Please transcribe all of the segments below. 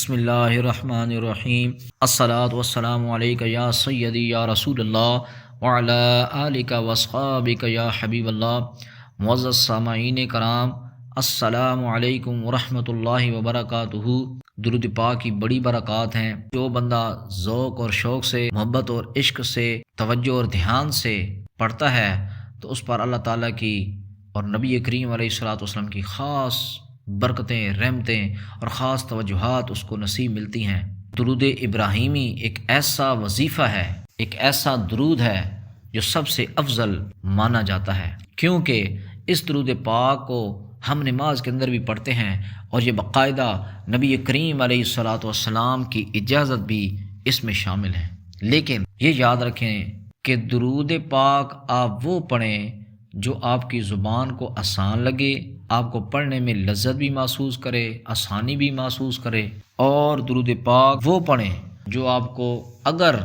بسم اللہ الرحمن الرحیم الصلاۃ والسلام علیک یا سیدی یا رسول اللہ وعلی آلک واصحابک یا حبیب اللہ۔ معزز سامعین کرام، السلام علیکم ورحمۃ اللہ وبرکاتہ۔ درود پاک کی بڑی برکات ہیں۔ جو بندہ ذوق اور شوق سے، محبت اور عشق سے، توجہ اور دھیان سے پڑھتا ہے تو اس پر اللہ تعالیٰ کی اور نبی کریم علیہ الصلوۃ والسلام کی خاص برکتیں، رحمتیں اور خاص توجہات اس کو نصیب ملتی ہیں۔ درود ابراہیمی ایک ایسا وظیفہ ہے، ایک ایسا درود ہے جو سب سے افضل مانا جاتا ہے، کیونکہ اس درود پاک کو ہم نماز کے اندر بھی پڑھتے ہیں اور یہ باقاعدہ نبی کریم علیہ الصلوۃ والسلام کی اجازت بھی اس میں شامل ہے۔ لیکن یہ یاد رکھیں کہ درود پاک آپ وہ پڑھیں جو آپ کی زبان کو آسان لگے، آپ کو پڑھنے میں لذت بھی محسوس کرے، آسانی بھی محسوس کرے، اور درود پاک وہ پڑھیں جو آپ کو، اگر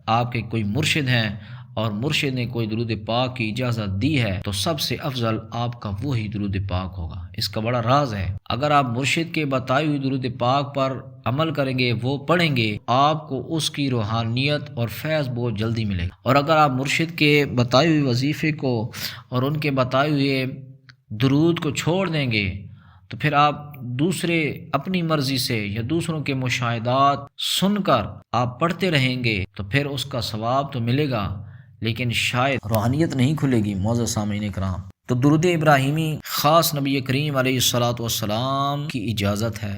آپ کے کوئی مرشد ہیں اور مرشد نے کوئی درود پاک کی اجازت دی ہے تو سب سے افضل آپ کا وہی درود پاک ہوگا۔ اس کا بڑا راز ہے، اگر آپ مرشد کے بتائی ہوئی درود پاک پر عمل کریں گے، وہ پڑھیں گے، آپ کو اس کی روحانیت اور فیض بہت جلدی ملے گا۔ اور اگر آپ مرشد کے بتائی ہوئی وظیفے کو اور ان کے بتائے ہوئے درود کو چھوڑ دیں گے تو پھر آپ دوسرے اپنی مرضی سے یا دوسروں کے مشاہدات سن کر آپ پڑھتے رہیں گے تو پھر اس کا ثواب تو ملے گا لیکن شاید روحانیت نہیں کھلے گی۔ معزز سامعین کرام، تو درود ابراہیمی خاص نبی کریم علیہ الصلوۃ والسلام کی اجازت ہے۔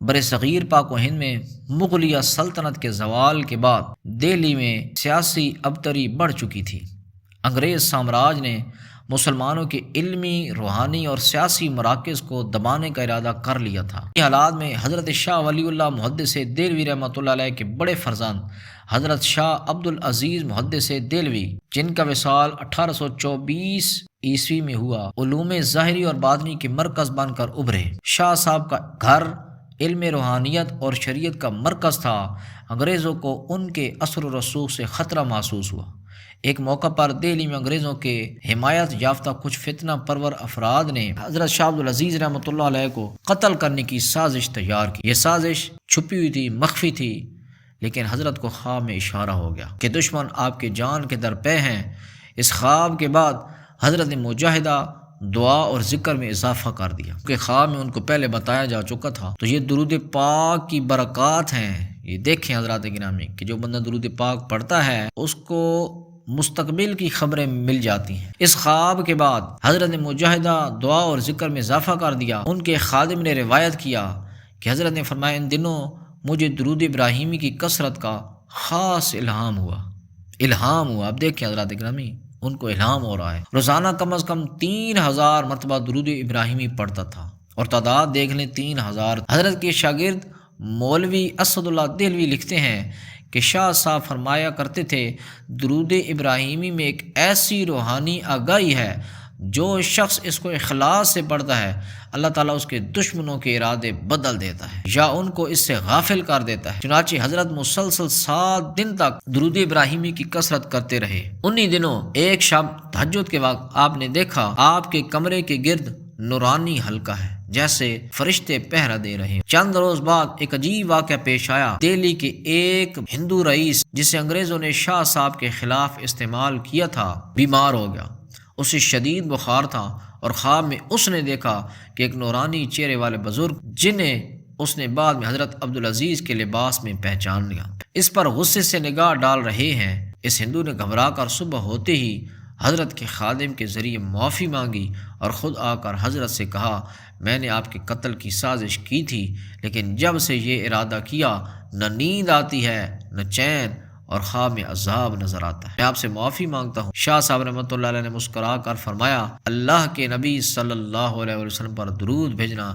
بر صغیر پاک و ہند میں مغلیہ سلطنت کے زوال کے بعد دہلی میں سیاسی ابتری بڑھ چکی تھی۔ انگریز سامراج نے مسلمانوں کے علمی، روحانی اور سیاسی مراکز کو دبانے کا ارادہ کر لیا تھا۔ اس حالات میں حضرت شاہ ولی اللہ محدث دہلوی رحمۃ اللہ علیہ کے بڑے فرزند حضرت شاہ عبد العزیز محدث دہلوی، جن کا وصال 1824 عیسوی میں ہوا، علوم ظاہری اور باطنی کے مرکز بن کر ابھرے۔ شاہ صاحب کا گھر علم روحانیت اور شریعت کا مرکز تھا۔ انگریزوں کو ان کے اثر و رسوخ سے خطرہ محسوس ہوا۔ ایک موقع پر دہلی میں انگریزوں کے حمایت یافتہ کچھ فتنہ پرور افراد نے حضرت شاہ عبد العزیز رحمۃ اللہ علیہ کو قتل کرنے کی سازش تیار کی۔ یہ سازش چھپی ہوئی تھی، مخفی تھی، لیکن حضرت کو خواب میں اشارہ ہو گیا کہ دشمن آپ کے جان کے در پہ ہیں۔ اس خواب کے بعد حضرت نے مجاہدہ، دعا اور ذکر میں اضافہ کر دیا، کیونکہ خواب میں ان کو پہلے بتایا جا چکا تھا۔ تو یہ درود پاک کی برکات ہیں۔ یہ دیکھیں حضرات گرامی کہ جو بندہ درود پاک پڑھتا ہے اس کو مستقبل کی خبریں مل جاتی ہیں۔ اس خواب کے بعد حضرت نے مجاہدہ، دعا اور ذکر میں اضافہ کر دیا۔ ان کے خادم نے روایت کیا کہ حضرت نے فرمایا، ان دنوں مجھے درود ابراہیمی کی کثرت کا خاص الہام ہوا۔ اب دیکھیں حضرات گرامی، ان کو الہام ہو رہا ہے۔ روزانہ کم از کم 3000 مرتبہ درود ابراہیمی پڑھتا تھا، اور تعداد دیکھ لیں 3000۔ حضرت کے شاگرد مولوی اسد اللہ دہلوی لکھتے ہیں کہ شاہ صاحب فرمایا کرتے تھے، درود ابراہیمی میں ایک ایسی روحانی آگاہی ہے، جو شخص اس کو اخلاص سے پڑھتا ہے اللہ تعالیٰ اس کے دشمنوں کے ارادے بدل دیتا ہے یا ان کو اس سے غافل کر دیتا ہے۔ چنانچہ حضرت مسلسل 7 دن تک درود ابراہیمی کی کثرت کرتے رہے۔ انہی دنوں ایک شب تہجد کے وقت آپ نے دیکھا آپ کے کمرے کے گرد نورانی حلقہ ہے، جیسے فرشتے پہرا دے رہے ہیں۔ چند روز بعد ایک عجیب واقعہ پیش آیا۔ دہلی کے ایک ہندو رئیس، جسے انگریزوں نے شاہ صاحب کے خلاف استعمال کیا تھا، بیمار ہو گیا۔ اسے شدید بخار تھا، اور خواب میں اس نے دیکھا کہ ایک نورانی چہرے والے بزرگ، جنہیں اس نے بعد میں حضرت عبد العزیز کے لباس میں پہچان لیا، اس پر غصے سے نگاہ ڈال رہے ہیں۔ اس ہندو نے گھبرا کر صبح ہوتے ہی حضرت کے خادم کے ذریعے معافی مانگی اور خود آ کر حضرت سے کہا، میں نے آپ کے قتل کی سازش کی تھی، لیکن جب سے یہ ارادہ کیا نہ نیند آتی ہے نہ چین، اور خواب میں عذاب نظر آتا ہے۔ میں آپ سے معافی مانگتا ہوں۔ شاہ صاحب رحمۃ اللہ علیہ نے مسکرا کر فرمایا، اللہ کے نبی صلی اللہ علیہ وسلم پر درود بھیجنا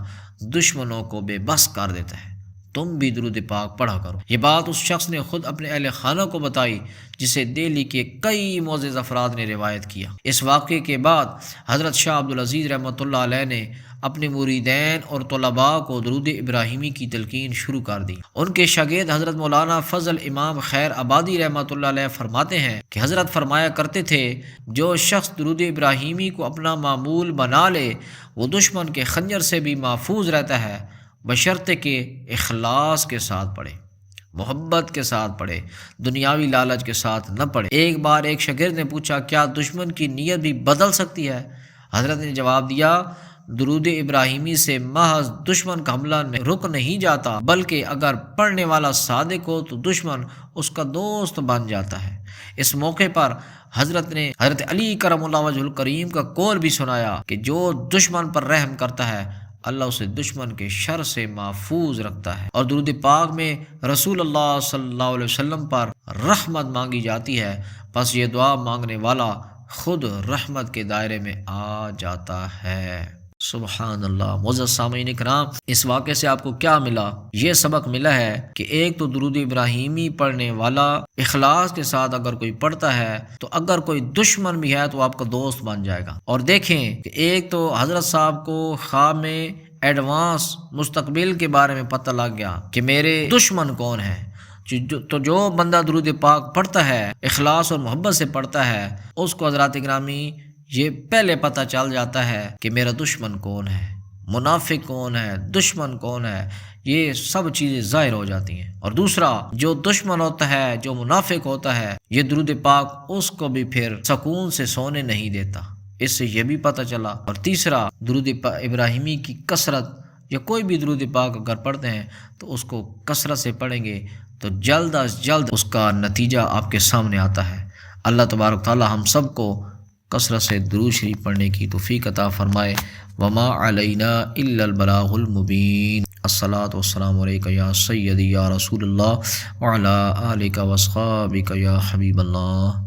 دشمنوں کو بے بس کر دیتا ہے، تم بھی درود پاک پڑھا کرو۔ یہ بات اس شخص نے خود اپنے اہل خانہ کو بتائی، جسے دہلی کے کئی معزز افراد نے روایت کیا۔ اس واقعے کے بعد حضرت شاہ عبد العزیز رحمۃ اللہ علیہ نے اپنے مریدین اور طلباء کو درود ابراہیمی کی تلقین شروع کر دی۔ ان کے شاگرد حضرت مولانا فضل امام خیر آبادی رحمۃ اللہ علیہ فرماتے ہیں کہ حضرت فرمایا کرتے تھے، جو شخص درود ابراہیمی کو اپنا معمول بنا لے وہ دشمن کے خنجر سے بھی محفوظ رہتا ہے، بشرطے کہ اخلاص کے ساتھ پڑھے، محبت کے ساتھ پڑھے، دنیاوی لالچ کے ساتھ نہ پڑھے۔ ایک بار ایک شاگرد نے پوچھا کیا دشمن کی نیت بھی بدل سکتی ہے؟ حضرت نے جواب دیا درود ابراہیمی سے محض دشمن کا حملہ رک نہیں جاتا، بلکہ اگر پڑھنے والا صادق ہو تو دشمن اس کا دوست بن جاتا ہے۔ اس موقع پر حضرت نے حضرت علی کرم اللہ وجہ الکریم کا قول بھی سنایا کہ جو دشمن پر رحم کرتا ہے اللہ اسے دشمن کے شر سے محفوظ رکھتا ہے۔ اور درود پاک میں رسول اللہ صلی اللہ علیہ وسلم پر رحمت مانگی جاتی ہے، پس یہ دعا مانگنے والا خود رحمت کے دائرے میں آ جاتا ہے۔ سبحان اللہ۔ معزز سامعین کرام، اس واقعے سے آپ کو کیا ملا؟ یہ سبق ملا ہے کہ ایک تو درود ابراہیمی پڑھنے والا اخلاص کے ساتھ اگر کوئی پڑھتا ہے تو اگر کوئی دشمن بھی ہے تو آپ کا دوست بن جائے گا۔ اور دیکھیں کہ ایک تو حضرت صاحب کو خواب میں ایڈوانس مستقبل کے بارے میں پتہ لگ گیا کہ میرے دشمن کون ہیں۔ تو جو بندہ درود پاک پڑھتا ہے، اخلاص اور محبت سے پڑھتا ہے، اس کو حضرات گرامی یہ پہلے پتہ چل جاتا ہے کہ میرا دشمن کون ہے، منافق کون ہے، دشمن کون ہے، یہ سب چیزیں ظاہر ہو جاتی ہیں۔ اور دوسرا، جو دشمن ہوتا ہے، جو منافق ہوتا ہے، یہ درود پاک اس کو بھی پھر سکون سے سونے نہیں دیتا، اس سے یہ بھی پتہ چلا۔ اور تیسرا، درود ابراہیمی کی کثرت، یا کوئی بھی درود پاک اگر پڑھتے ہیں تو اس کو کثرت سے پڑھیں گے تو جلد از جلد اس کا نتیجہ آپ کے سامنے آتا ہے۔ اللہ تبارک تعالی ہم سب کو کثرت سے درود شریف پڑھنے کی توفیق عطا فرمائے۔ وما علینا الا البلاغ المبین۔ الصلاۃ والسلام علیک یا سیدی یا رسول اللہ وعلی آلک واصحابک یا حبیب اللہ۔